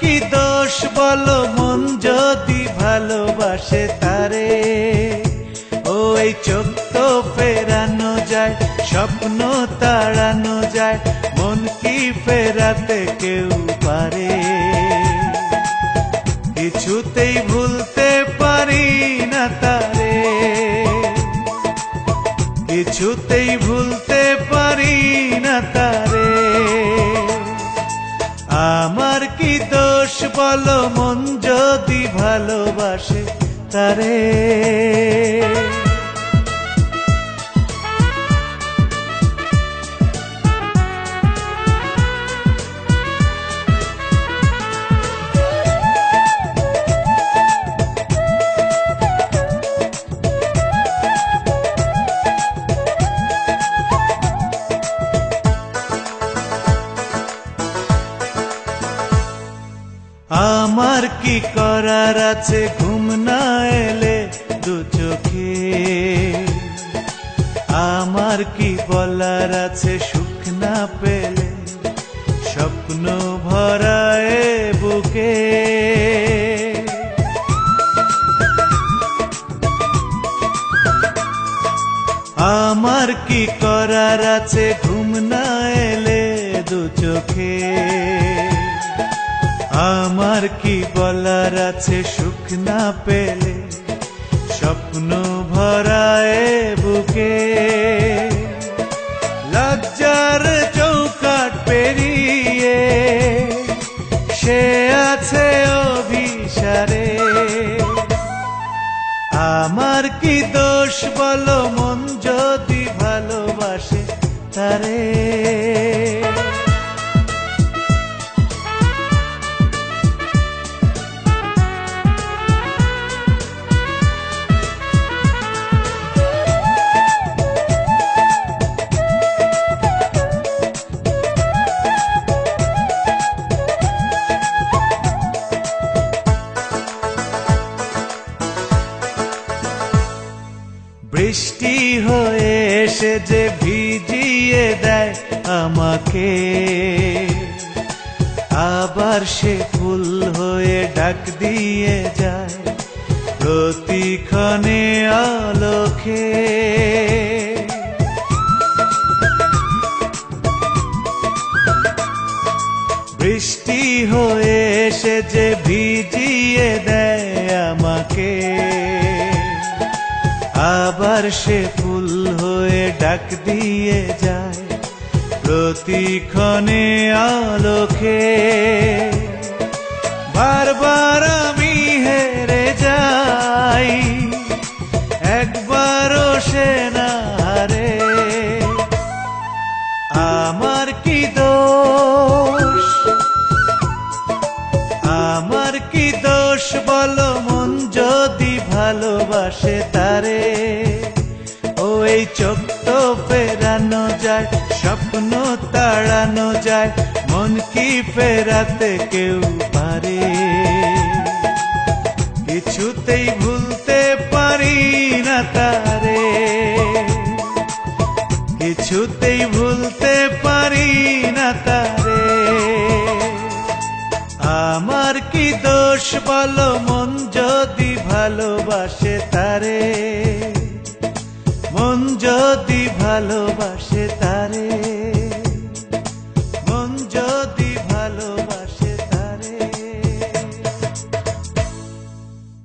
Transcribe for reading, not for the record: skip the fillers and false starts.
কি দোষ বলো মন যদি ভালোবাসে তারে, ওই চোখ তো ফেরানো যায়, স্বপ্ন তাড়ানো যায়, মন কি ফেরাতে কেউ পারে? কিছুতেই ভুলতে পারি না তারে, কিছুতেই ভুলতে পারি না তারে। আমার কি দোষ বলো মন যদি ভালোবাসে তারে। আমার কি করার আছে ঘুম না এলে দু চোখে, আমার কি বলার আছে সুখ না পেলে স্বপ্ন ভরায় বুকে। আমার কি করার আছে ঘুম না এলে দু চোখে, আমার কি বলার আছে সুখ না পেলে স্বপ্ন ভরায় বুকে। লজ্জার চৌকাট পেরিয়ে সে আছে অভিসারে, আমার কি দোষ বলো মন যদি ভালোবাসে তারে। বৃষ্টি হয়ে এসে যে ভিজিয়ে দেয় আমাকে, আবার সে ফুল হয়ে ডাক দিয়ে যায় প্রতিক্ষণে আলোকে। বৃষ্টি হয়ে এসে যে ভিজিয়ে দেয় আমাকে, আবার সে ফুল হয়ে ডাক দিয়ে যায় প্রতিক্ষণে আলোকে। বারবার আমি হেরে যাই, একবারও সে না হারে। আমার কি দোষ, আমার কি দোষ বলো মন যদি ভালোবাসে তারে। ওই চোখ তো ফেরানো যায়, স্বপ্ন তাড়ানো যায়, মন কি ফেরাতে কেউ পারে? কিছুতেই ভুলতে পারি না তারে, কিছুতেই ভুলতে পারি না তারে। আমার কি দোষ বলো মন যদি ভালোবাসে তারে, মন যদি ভালোবাসে তারে।